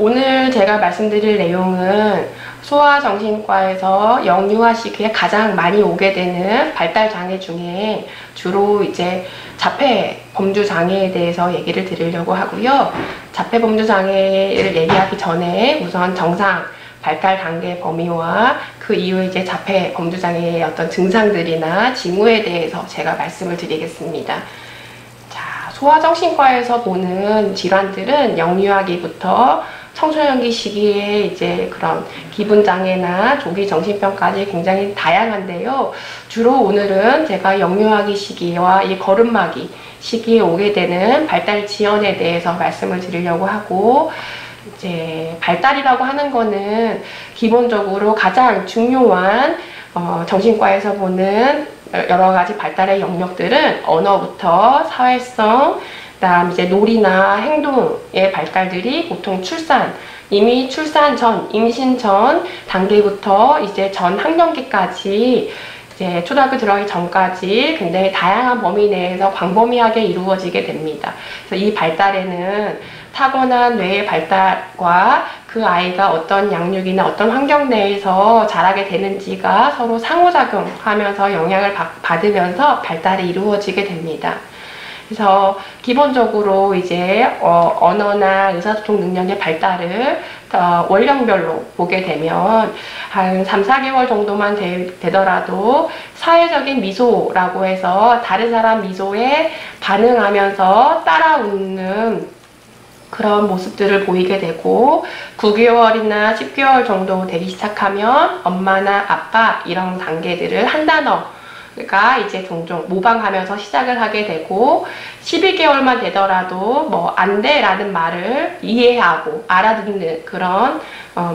오늘 제가 말씀드릴 내용은 소아정신과에서 영유아 시기에 가장 많이 오게 되는 발달 장애 중에 주로 이제 자폐 범주 장애에 대해서 얘기를 드리려고 하고요. 자폐 범주 장애를 얘기하기 전에 우선 정상 발달 단계 범위와 그 이후에 이제 자폐 범주 장애의 어떤 증상들이나 징후에 대해서 제가 말씀을 드리겠습니다. 소아정신과에서 보는 질환들은 영유아기부터 청소년기 시기에 이제 그런 기분장애나 조기 정신병까지 굉장히 다양한데요. 주로 오늘은 제가 영유아기 시기와 이 걸음마기 시기에 오게 되는 발달 지연에 대해서 말씀을 드리려고 하고, 이제 발달이라고 하는 거는 기본적으로 가장 중요한 정신과에서 보는 여러 가지 발달의 영역들은 언어부터 사회성, 그다음 이제 놀이나 행동의 발달들이 보통 이미 출산 전, 임신 전 단계부터 이제 전 학년기까지 이제 초등학교 들어가기 전까지 굉장히 다양한 범위 내에서 광범위하게 이루어지게 됩니다. 그래서 이 발달에는 타고난 뇌의 발달과 그 아이가 어떤 양육이나 어떤 환경 내에서 자라게 되는지가 서로 상호작용하면서 영향을 받으면서 발달이 이루어지게 됩니다. 그래서 기본적으로 이제 언어나 의사소통 능력의 발달을 원령별로 보게 되면 한 3, 4개월 정도만 되더라도 사회적인 미소라고 해서 다른 사람 미소에 반응하면서 따라 웃는 그런 모습들을 보이게 되고, 9개월이나 10개월 정도 되기 시작하면 엄마나 아빠 이런 단계들을 한 단어가 이제 종종 모방하면서 시작을 하게 되고, 12개월만 되더라도 뭐 안 돼 라는 말을 이해하고 알아듣는 그런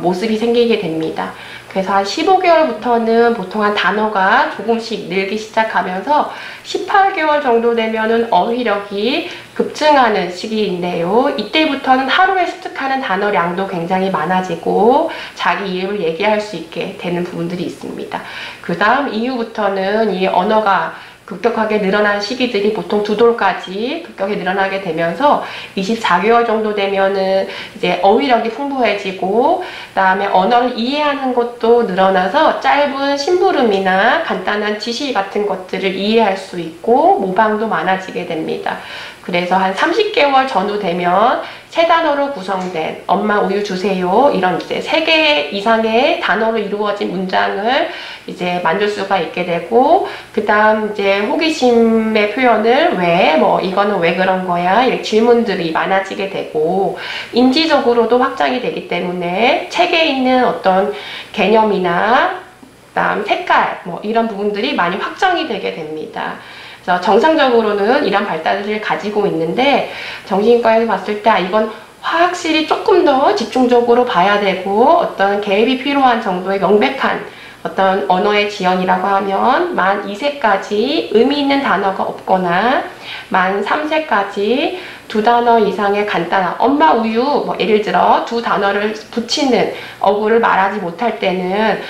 모습이 생기게 됩니다. 그래서 한 15개월부터는 보통 한 단어가 조금씩 늘기 시작하면서 18개월 정도 되면은 어휘력이 급증하는 시기인데요. 이때부터는 하루에 습득하는 단어량도 굉장히 많아지고 자기 이름을 얘기할 수 있게 되는 부분들이 있습니다. 그 다음 이후부터는 이 언어가 급격하게 늘어나는 시기들이 보통 2돌까지 급격히 늘어나게 되면서 24개월 정도 되면은 이제 어휘력이 풍부해지고, 그다음에 언어를 이해하는 것도 늘어나서 짧은 심부름이나 간단한 지시 같은 것들을 이해할 수 있고 모방도 많아지게 됩니다. 그래서 한 30개월 전후 되면 3단어로 구성된 엄마 우유 주세요 이런 이제 3개 이상의 단어로 이루어진 문장을 이제 만들 수가 있게 되고, 그 다음 이제 호기심의 표현을 왜, 뭐 이거는 왜 그런 거야 이런 질문들이 많아지게 되고, 인지적으로도 확장이 되기 때문에 책에 있는 어떤 개념이나 그다음 색깔 뭐 이런 부분들이 많이 확장이 되게 됩니다. 그래서 정상적으로는 이런 발달을 가지고 있는데, 정신과에서 봤을 때 이건 확실히 조금 더 집중적으로 봐야 되고 어떤 개입이 필요한 정도의 명백한 어떤 언어의 지연이라고 하면 만 2세까지 의미 있는 단어가 없거나 만 3세까지 2단어 이상의 간단한 엄마 우유 뭐 예를 들어 2단어를 붙이는 어구를 말하지 못할 때는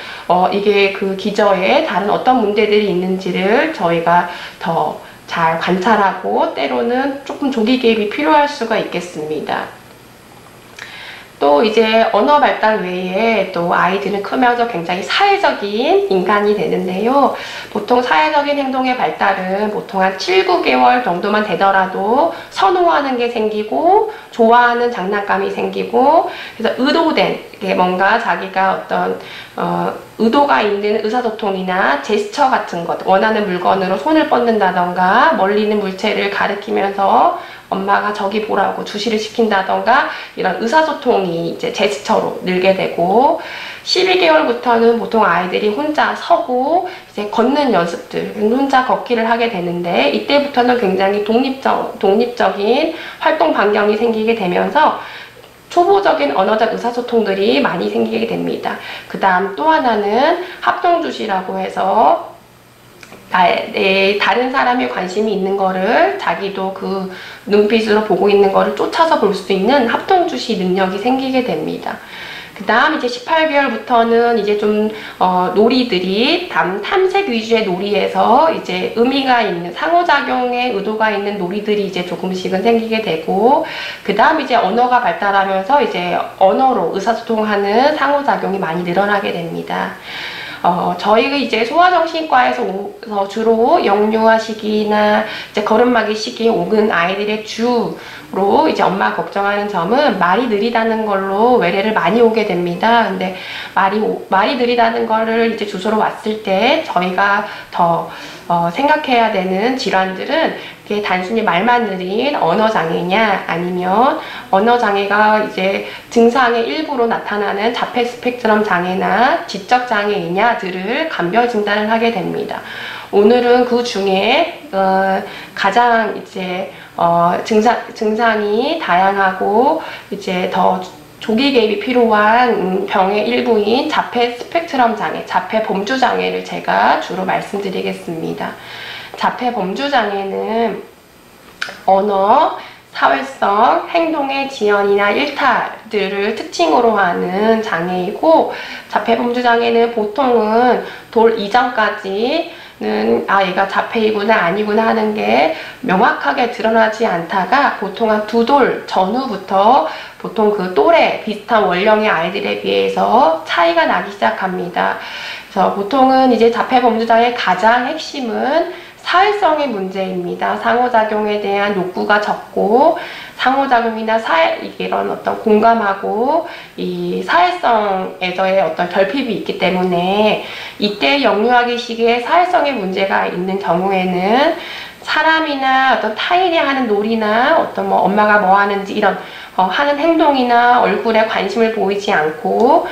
이게 그 기저에 다른 어떤 문제들이 있는지를 저희가 더 잘 관찰하고 때로는 조금 조기 개입이 필요할 수가 있겠습니다. 또 이제 언어 발달 외에 또 아이들은 크면서 굉장히 사회적인 인간이 되는데요. 보통 사회적인 행동의 발달은 보통 한 7, 9개월 정도만 되더라도 선호하는 게 생기고 좋아하는 장난감이 생기고, 그래서 의도된 게 뭔가 자기가 어떤 의도가 있는 의사소통이나 제스처 같은 것, 원하는 물건으로 손을 뻗는다던가 멀리 있는 물체를 가리키면서 엄마가 저기 보라고 주시를 시킨다던가 이런 의사소통이 이제 제스처로 늘게 되고, 12개월부터는 보통 아이들이 혼자 서고 이제 걷는 연습들, 혼자 걷기를 하게 되는데, 이때부터는 굉장히 독립적인 활동 반경이 생기게 되면서 초보적인 언어적 의사소통들이 많이 생기게 됩니다. 그 다음 또 하나는 합동주시라고 해서 다른 사람의 관심이 있는 거를 자기도 그 눈빛으로 보고 있는 거를 쫓아서 볼 수 있는 합동주시 능력이 생기게 됩니다. 그 다음 이제 18개월부터는 이제 좀 놀이들이 탐색 위주의 놀이에서 이제 의미가 있는 상호작용의 의도가 있는 놀이들이 이제 조금씩은 생기게 되고, 그 다음 이제 언어가 발달하면서 이제 언어로 의사소통하는 상호작용이 많이 늘어나게 됩니다. 저희가 이제 소아정신과에서 주로 영유아 시기나 이제 걸음마기 시기에 오는 아이들의 주로 이제 엄마가 걱정하는 점은 말이 느리다는 걸로 외래를 많이 오게 됩니다. 근데 말이 느리다는 거를 이제 주소로 왔을 때 저희가 더 생각해야 되는 질환들은 이게 단순히 말만 느린 언어장애냐, 아니면 언어장애가 이제 증상의 일부로 나타나는 자폐 스펙트럼 장애나 지적장애이냐들을 감별 진단을 하게 됩니다. 오늘은 그 중에 가장 이제 증상이 다양하고 이제 더 조기 개입이 필요한 병의 일부인 자폐 스펙트럼 장애, 자폐 범주 장애를 제가 주로 말씀드리겠습니다. 자폐 범주 장애는 언어, 사회성, 행동의 지연이나 일탈들을 특징으로 하는 장애이고, 자폐 범주 장애는 보통은 돌 이전까지는 얘가 자폐이구나 아니구나 하는 게 명확하게 드러나지 않다가 보통 한 2돌 전후부터 보통 그 또래 비슷한 원령의 아이들에 비해서 차이가 나기 시작합니다. 그래서 보통은 이제 자폐 범주자의 가장 핵심은 사회성의 문제입니다. 상호작용에 대한 욕구가 적고, 상호작용이나 이런 어떤 공감하고 이 사회성에서의 어떤 결핍이 있기 때문에, 이때 영유아기 시기에 사회성의 문제가 있는 경우에는 사람이나 어떤 타인이 하는 놀이나 어떤 엄마가 뭐 하는지 이런 하는 행동이나 얼굴에 관심을 보이지 않고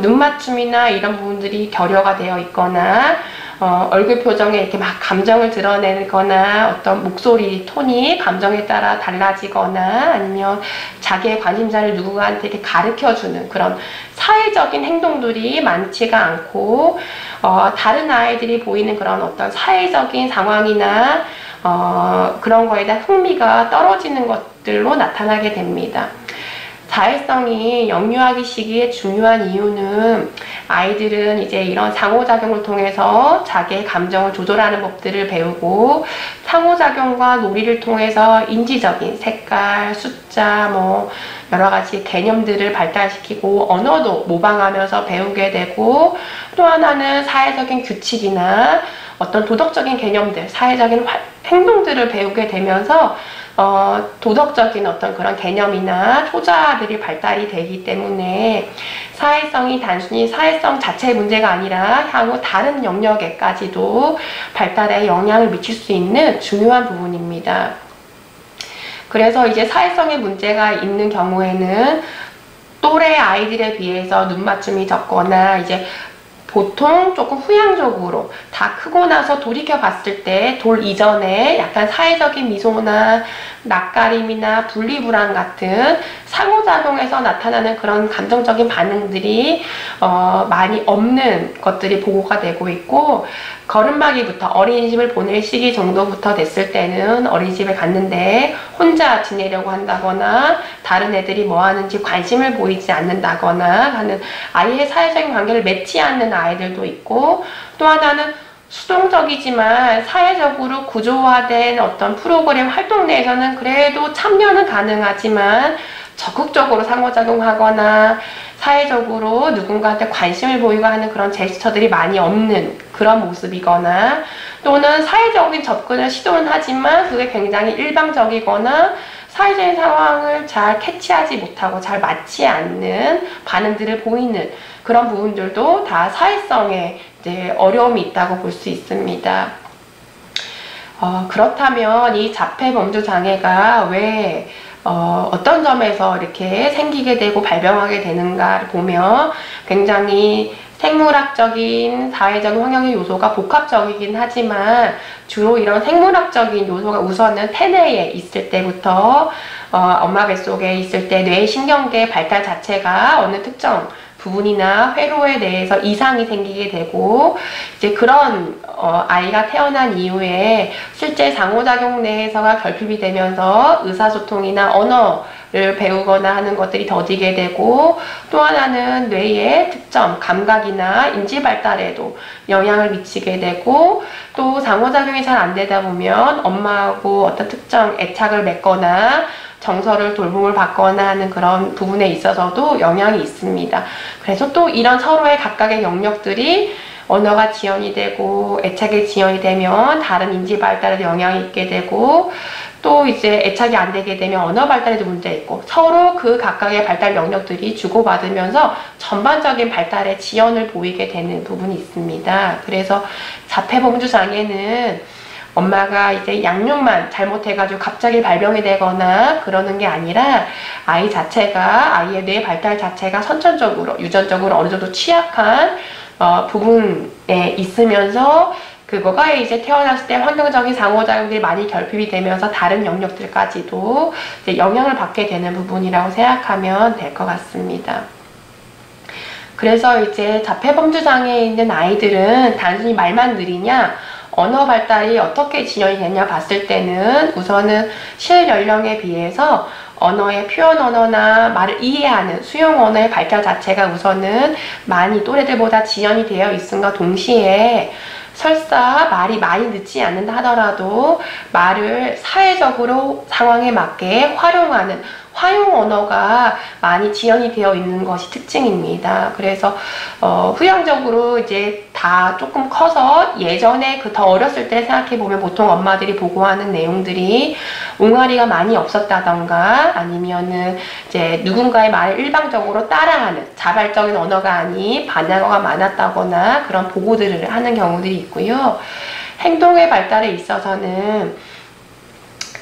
눈 맞춤이나 이런 부분들이 결여가 되어 있거나, 얼굴 표정에 이렇게 막 감정을 드러내거나, 어떤 목소리 톤이 감정에 따라 달라지거나, 아니면 자기의 관심사를 누구한테 이렇게 가르쳐주는 그런 사회적인 행동들이 많지가 않고, 다른 아이들이 보이는 그런 어떤 사회적인 상황이나 그런 거에 대한 흥미가 떨어지는 것들로 나타나게 됩니다. 자율성이 영유아기 시기에 중요한 이유는, 아이들은 이제 이런 상호작용을 통해서 자기의 감정을 조절하는 법들을 배우고, 상호작용과 놀이를 통해서 인지적인 색깔, 숫자, 여러 가지 개념들을 발달시키고 언어도 모방하면서 배우게 되고, 또 하나는 사회적인 규칙이나 어떤 도덕적인 개념들, 사회적인 행동들을 배우게 되면서 도덕적인 어떤 그런 개념이나 초자들이 발달이 되기 때문에, 사회성이 단순히 사회성 자체의 문제가 아니라 향후 다른 영역에까지도 발달에 영향을 미칠 수 있는 중요한 부분입니다. 그래서 이제 사회성의 문제가 있는 경우에는 또래 아이들에 비해서 눈맞춤이 적거나, 이제 보통 조금 후향적으로 다 크고 나서 돌이켜 봤을 때 돌 이전에 약간 사회적인 미소나 낯가림이나 분리불안 같은 상호작용에서 나타나는 그런 감정적인 반응들이 많이 없는 것들이 보고가 되고 있고, 걸음마기부터 어린이집을 보낼 시기 정도부터 됐을 때는 어린이집에 갔는데 혼자 지내려고 한다거나, 다른 애들이 뭐 하는지 관심을 보이지 않는다거나 하는 아이의 사회적인 관계를 맺지 않는 아이들도 있고, 또 하나는 수동적이지만 사회적으로 구조화된 어떤 프로그램 활동 내에서는 그래도 참여는 가능하지만 적극적으로 상호작용하거나 사회적으로 누군가한테 관심을 보이고 하는 그런 제스처들이 많이 없는 그런 모습이거나, 또는 사회적인 접근을 시도는 하지만 그게 굉장히 일방적이거나 사회적인 상황을 잘 캐치하지 못하고 잘 맞지 않는 반응들을 보이는 그런 부분들도 다 사회성에 이제 어려움이 있다고 볼 수 있습니다. 그렇다면 이 자폐 범주 장애가 왜 어떤 점에서 이렇게 생기게 되고 발병하게 되는가를 보면, 굉장히 생물학적인, 사회적인 환경의 요소가 복합적이긴 하지만, 주로 이런 생물학적인 요소가 우선은 태내에 있을 때부터 엄마 뱃속에 있을 때 뇌 신경계 발달 자체가 어느 특정 부분이나 회로에 대해서 이상이 생기게 되고, 이제 그런 아이가 태어난 이후에 실제 상호작용 내에서가 결핍이 되면서 의사소통이나 언어 배우거나 하는 것들이 더디게 되고, 또 하나는 뇌의 특정 감각이나 인지 발달에도 영향을 미치게 되고, 또 상호작용이 잘 안 되다 보면 엄마하고 어떤 특정 애착을 맺거나 정서를 돌봄을 받거나 하는 그런 부분에 있어서도 영향이 있습니다. 그래서 또 이런 서로의 각각의 영역들이 언어가 지연이 되고 애착이 지연이 되면 다른 인지 발달에도 영향이 있게 되고, 또 이제 애착이 안 되게 되면 언어 발달에도 문제 있고, 서로 그 각각의 발달 영역들이 주고받으면서 전반적인 발달에 지연을 보이게 되는 부분이 있습니다. 그래서 자폐범주 장애는 엄마가 이제 양육만 잘못해가지고 갑자기 발병이 되거나 그러는 게 아니라 아이 자체가, 아이의 뇌 발달 자체가 선천적으로, 유전적으로 어느 정도 취약한 부분에 있으면서 그거가 이제 태어났을 때 환경적인 상호작용들이 많이 결핍이 되면서 다른 영역들까지도 이제 영향을 받게 되는 부분이라고 생각하면 될 것 같습니다. 그래서 이제 자폐범주 장애에 있는 아이들은 단순히 말만 느리냐, 언어 발달이 어떻게 지연이 되냐 봤을 때는 우선은 실연령에 비해서 언어의 표현 언어나 말을 이해하는 수용 언어의 발달 자체가 우선은 많이 또래들보다 지연이 되어 있음과 동시에, 설사 말이 많이 늦지 않는다 하더라도 말을 사회적으로 상황에 맞게 활용하는 화용 언어가 많이 지연이 되어 있는 것이 특징입니다. 그래서 후형적으로 이제 다 조금 커서 예전에 그 더 어렸을 때 생각해 보면 보통 엄마들이 보고하는 내용들이 옹알이가 많이 없었다던가, 아니면은 이제 누군가의 말을 일방적으로 따라하는 자발적인 언어가 아닌 반항어가 많았다거나 그런 보고들을 하는 경우들이 있고요. 행동의 발달에 있어서는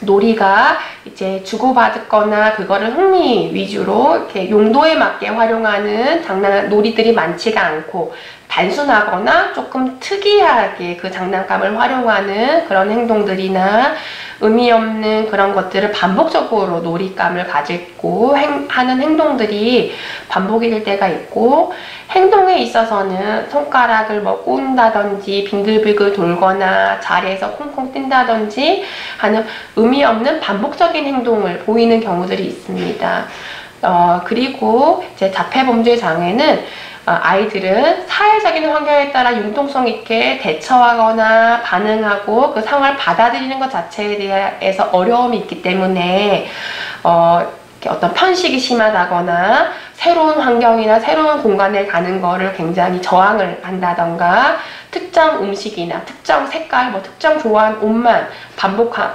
놀이가 이제 주고받거나 그거를 흥미 위주로 이렇게 용도에 맞게 활용하는 놀이들이 많지가 않고, 단순하거나 조금 특이하게 그 장난감을 활용하는 그런 행동들이나 의미 없는 그런 것들을 반복적으로 놀잇감을 가지고 하는 행동들이 반복이 될 때가 있고, 행동에 있어서는 손가락을 뭐 꼰다든지 빙글빙글 돌거나 자리에서 콩콩 뛴다든지 하는 의미 없는 반복적인 행동을 보이는 경우들이 있습니다. 그리고 이제 자폐범주의 장애는 아이들은 사회적인 환경에 따라 융통성 있게 대처하거나 반응하고 그 상황을 받아들이는 것 자체에 대해서 어려움이 있기 때문에 어떤 편식이 심하다거나 새로운 환경이나 새로운 공간에 가는 거를 굉장히 저항을 한다던가, 특정 음식이나 특정 색깔, 특정 좋아하는 옷만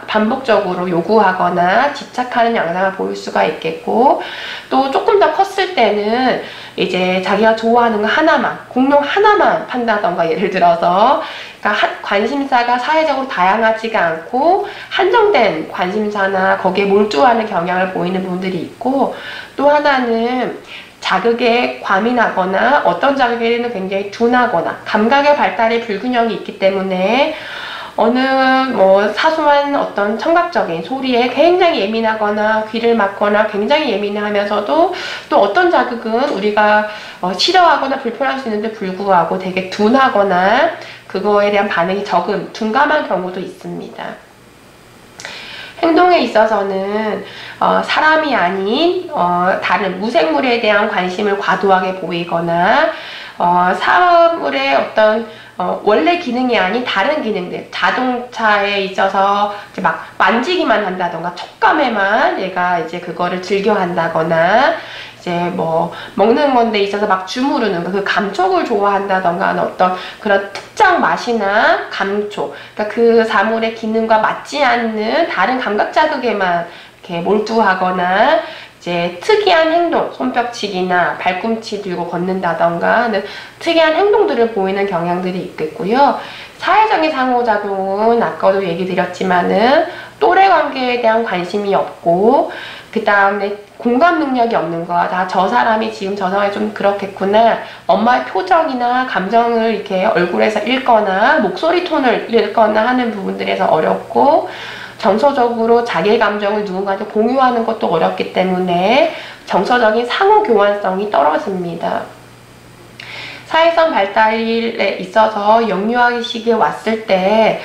반복적으로 요구하거나 집착하는 양상을 보일 수가 있겠고, 또 조금 더 컸을 때는 이제 자기가 좋아하는 거 하나만, 공룡 하나만 판다던가, 예를 들어서 그러니까 관심사가 사회적으로 다양하지가 않고 한정된 관심사나 거기에 몰두하는 경향을 보이는 분들이 있고, 또 하나는 자극에 과민하거나 어떤 자극에는 굉장히 둔하거나 감각의 발달에 불균형이 있기 때문에 어느 사소한 어떤 청각적인 소리에 굉장히 예민하거나 귀를 막거나 굉장히 예민하면서도, 또 어떤 자극은 우리가 싫어하거나 불편할 수 있는데 불구하고 되게 둔하거나 그거에 대한 반응이 적은 둔감한 경우도 있습니다. 행동에 있어서는 사람이 아닌 다른 무생물에 대한 관심을 과도하게 보이거나, 사물의 어떤 원래 기능이 아닌 다른 기능들, 자동차에 있어서 이제 막 만지기만 한다던가 촉감에만 얘가 이제 그거를 즐겨 한다거나, 이제 먹는 건데 있어서 막 주무르는 거, 그 감촉을 좋아한다던가 하는 어떤 그런 특정 맛이나 감촉, 그러니까 그 사물의 기능과 맞지 않는 다른 감각 자극에만 이렇게 몰두하거나, 이제 특이한 행동, 손뼉치기나 발꿈치 들고 걷는다던가 하는 특이한 행동들을 보이는 경향들이 있겠고요. 사회적인 상호작용은 아까도 얘기 드렸지만은 또래 관계에 대한 관심이 없고, 그 다음에 공감 능력이 없는 거야. 저 사람이 지금 저 상황이 좀 그렇겠구나. 엄마의 표정이나 감정을 이렇게 얼굴에서 읽거나 목소리 톤을 읽거나 하는 부분들에서 어렵고, 정서적으로 자기의 감정을 누군가한테 공유하는 것도 어렵기 때문에 정서적인 상호 교환성이 떨어집니다. 사회성 발달에 있어서 영유아기 시기에 왔을 때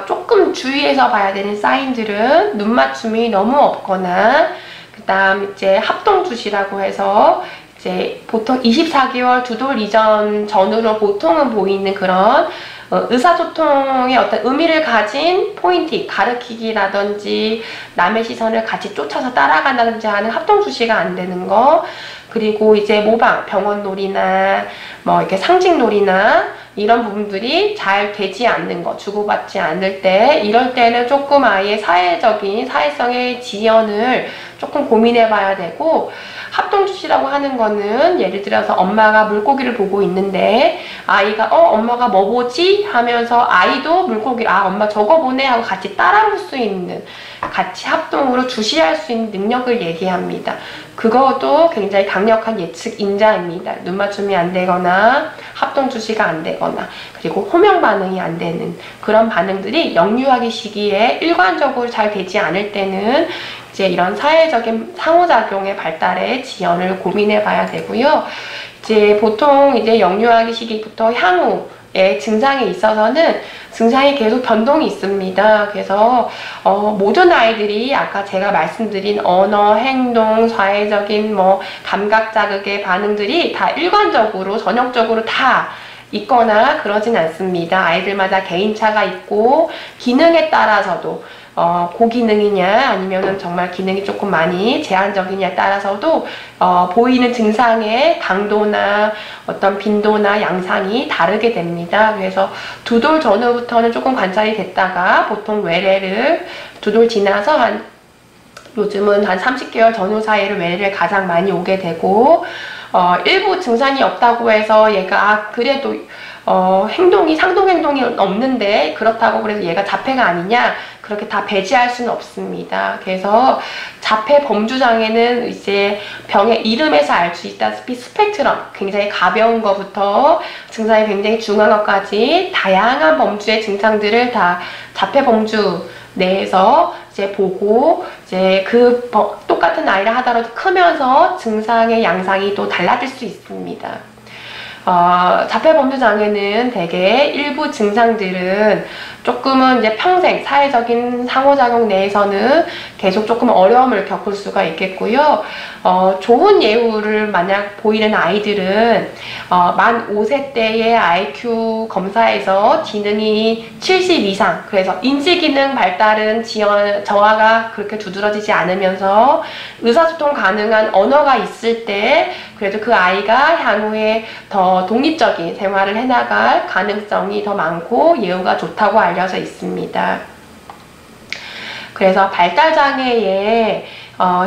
조금 주의해서 봐야 되는 사인들은 눈맞춤이 너무 없거나, 그다음 이제 합동주시라고 해서 이제 보통 24개월 두돌 이전 전후로 보통은 보이는 그런 의사소통의 어떤 의미를 가진 포인트, 가르치기라든지 남의 시선을 같이 쫓아서 따라간다든지 하는 합동주시가 안 되는 거, 그리고 이제 모방, 병원놀이나 뭐 이렇게 상징놀이나 이런 부분들이 잘 되지 않는 거, 주고받지 않을 때, 이럴 때는 조금 아예 사회성의 지연을 조금 고민해 봐야 되고, 합동주시라고 하는 거는 예를 들어서 엄마가 물고기를 보고 있는데 아이가 엄마가 뭐 보지? 하면서 아이도 물고기 엄마 저거 보네 하고 같이 따라 볼 수 있는, 같이 합동으로 주시할 수 있는 능력을 얘기합니다. 그것도 굉장히 강력한 예측 인자입니다. 눈 맞춤이 안 되거나 합동주시가 안 되거나 그리고 호명 반응이 안 되는 그런 반응들이 영유아기 시기에 일관적으로 잘 되지 않을 때는 이제 이런 사회적인 상호작용의 발달에 지연을 고민해 봐야 되고요. 이제 보통 이제 영유아기 시기부터 향후의 증상에 있어서는 증상이 계속 변동이 있습니다. 그래서 모든 아이들이 아까 제가 말씀드린 언어, 행동, 사회적인 뭐 감각 자극의 반응들이 다 일관적으로 전형적으로 다 있거나 그러진 않습니다. 아이들마다 개인차가 있고 기능에 따라서도 고기능이냐 아니면은 정말 기능이 조금 많이 제한적이냐에 따라서도 보이는 증상의 강도나 어떤 빈도나 양상이 다르게 됩니다. 그래서 두 돌 전후부터는 조금 관찰이 됐다가 보통 외래를 두 돌 지나서 요즘은 한 30개월 전후 사이를 외래를 가장 많이 오게 되고, 일부 증상이 없다고 해서 얘가 그래도 상동 행동이 없는데 그렇다고 그래서 얘가 자폐가 아니냐, 그렇게 다 배제할 수는 없습니다. 그래서 자폐 범주장애는 이제 병의 이름에서 알 수 있다시피 스펙트럼, 굉장히 가벼운 것부터 증상이 굉장히 중한 것까지 다양한 범주의 증상들을 다 자폐 범주 내에서 이제 보고, 이제 똑같은 아이를 하더라도 크면서 증상의 양상이 또 달라질 수 있습니다. 자폐 범주 장애는 대개 일부 증상들은 조금은 이제 평생 사회적인 상호작용 내에서는 계속 조금 어려움을 겪을 수가 있겠고요. 좋은 예후를 만약 보이는 아이들은 만 5세 때의 IQ 검사에서 지능이 70 이상, 그래서 인지기능 발달은 저하가 그렇게 두드러지지 않으면서 의사소통 가능한 언어가 있을 때 그래도 그 아이가 향후에 더 독립적인 생활을 해나갈 가능성이 더 많고 예후가 좋다고 알려져 있습니다. 그래서 발달장애의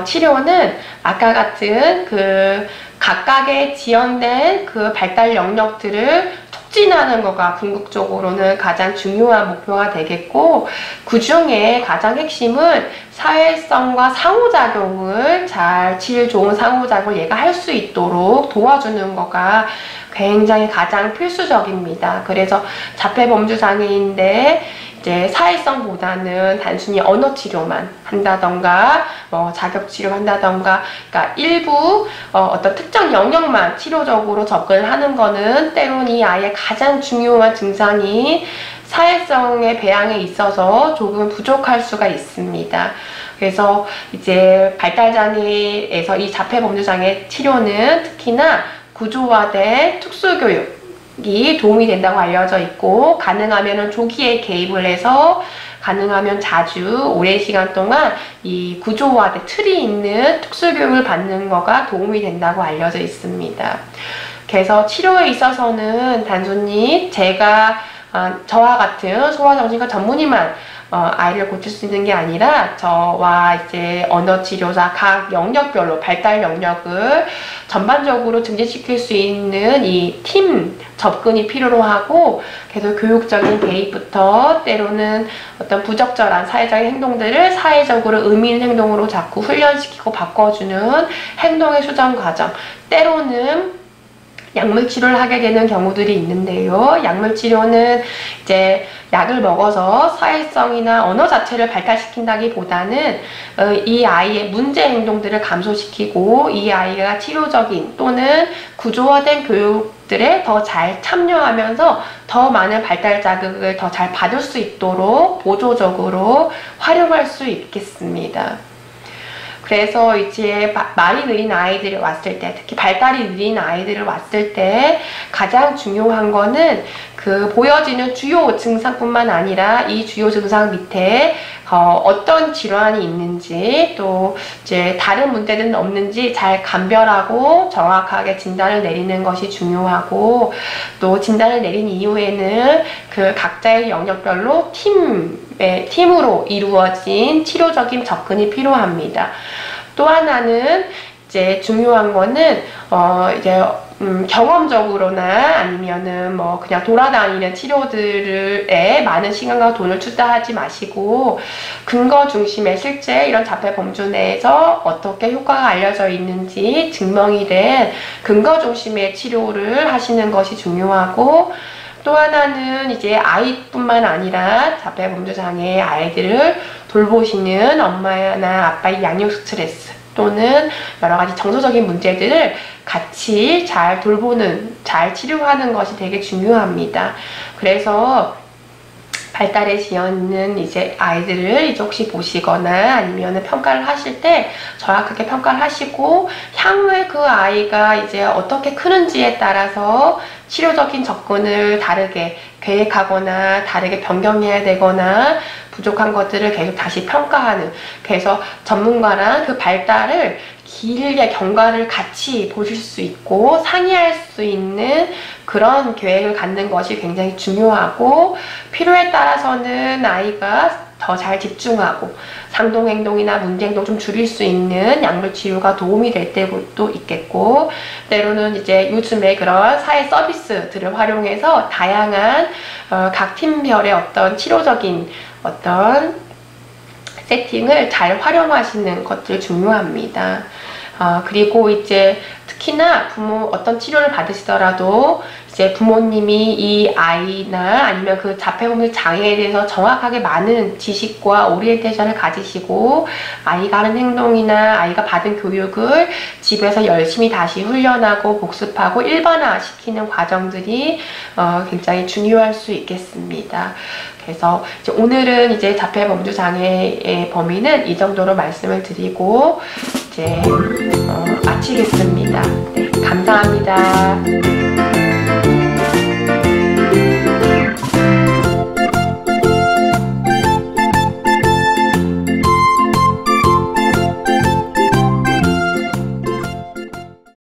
치료는 아까 같은 그 각각의 지연된 그 발달 영역들을 촉진하는 거가 궁극적으로는 가장 중요한 목표가 되겠고, 그 중에 가장 핵심은 사회성과 상호작용을 질 좋은 상호작용을 얘가 할 수 있도록 도와주는 거가 굉장히 가장 필수적입니다. 그래서 자폐 범주 장애인데 이제 사회성보다는 단순히 언어 치료만 한다던가 자격 치료한다던가, 그러니까 일부 어떤 특정 영역만 치료적으로 접근을 하는 거는 때론 이 아이의 가장 중요한 증상이 사회성의 배양에 있어서 조금 부족할 수가 있습니다. 그래서 이제 발달장애에서 이 자폐범주장애 치료는 특히나 구조화된 특수교육이 도움이 된다고 알려져 있고, 가능하면 조기에 개입을 해서 가능하면 자주 오랜 시간 동안 이 구조화된 틀이 있는 특수교육을 받는 거가 도움이 된다고 알려져 있습니다. 그래서 치료에 있어서는 단순히 저와 같은 소아정신과 전문의만 아이를 고칠 수 있는 게 아니라 저와 이제 언어치료사 각 영역별로 발달 영역을 전반적으로 증진시킬 수 있는 이 팀 접근이 필요로 하고, 그래서 교육적인 개입부터 때로는 어떤 부적절한 사회적인 행동들을 사회적으로 의미 있는 행동으로 자꾸 훈련시키고 바꿔주는 행동의 수정 과정, 때로는 약물 치료를 하게 되는 경우들이 있는데요. 약물 치료는 이제 약을 먹어서 사회성이나 언어 자체를 발달시킨다기보다는 이 아이의 문제 행동들을 감소시키고 이 아이가 치료적인 또는 구조화된 교육들에 더 잘 참여하면서 더 많은 발달 자극을 더 잘 받을 수 있도록 보조적으로 활용할 수 있겠습니다. 그래서 이제 말이 느린 아이들이 왔을 때, 특히 발달이 느린 아이들을 왔을 때 가장 중요한 거는 그 보여지는 주요 증상뿐만 아니라 이 주요 증상 밑에 어떤 질환이 있는지, 또 이제 다른 문제는 없는지 잘 감별하고 정확하게 진단을 내리는 것이 중요하고, 또 진단을 내린 이후에는 그 각자의 영역별로 팀으로 이루어진 치료적인 접근이 필요합니다. 또 하나는 이제 중요한 거는 이제 경험적으로나 아니면은 뭐 그냥 돌아다니는 치료들에 많은 시간과 돈을 투자하지 마시고, 근거 중심의 실제 이런 자폐 범주 내에서 어떻게 효과가 알려져 있는지 증명이 된 근거 중심의 치료를 하시는 것이 중요하고, 또 하나는 이제 아이뿐만 아니라 자폐 범주 장애의 아이들을 돌보시는 엄마나 아빠의 양육 스트레스 또는 여러 가지 정서적인 문제들을 같이 잘 돌보는, 잘 치료하는 것이 되게 중요합니다. 그래서 발달에 지연있는 이제 아이들을 이제 혹시 보시거나 아니면 평가를 하실 때 정확하게 평가를 하시고, 향후에 그 아이가 이제 어떻게 크는지에 따라서 치료적인 접근을 다르게 계획하거나 다르게 변경해야 되거나 부족한 것들을 계속 다시 평가하는, 그래서 전문가랑 그 발달을 길게 경과를 같이 보실 수 있고 상의할 수 있는 그런 계획을 갖는 것이 굉장히 중요하고, 필요에 따라서는 아이가 더 잘 집중하고 상동행동이나 문제행동 좀 줄일 수 있는 약물 치료가 도움이 될 때도 있겠고, 때로는 이제 요즘에 그런 사회 서비스들을 활용해서 다양한 각 팀별의 어떤 치료적인 어떤 세팅을 잘 활용하시는 것들이 중요합니다. 그리고 이제 특히나 어떤 치료를 받으시더라도 이제 부모님이 이 아이나 아니면 그 자폐범주 장애에 대해서 정확하게 많은 지식과 오리엔테이션을 가지시고, 아이가 하는 행동이나 아이가 받은 교육을 집에서 열심히 다시 훈련하고 복습하고 일반화시키는 과정들이 굉장히 중요할 수 있겠습니다. 그래서 이제 오늘은 이제 자폐범주 장애의 범위는 이 정도로 말씀을 드리고 이제 마치겠습니다. 네, 감사합니다.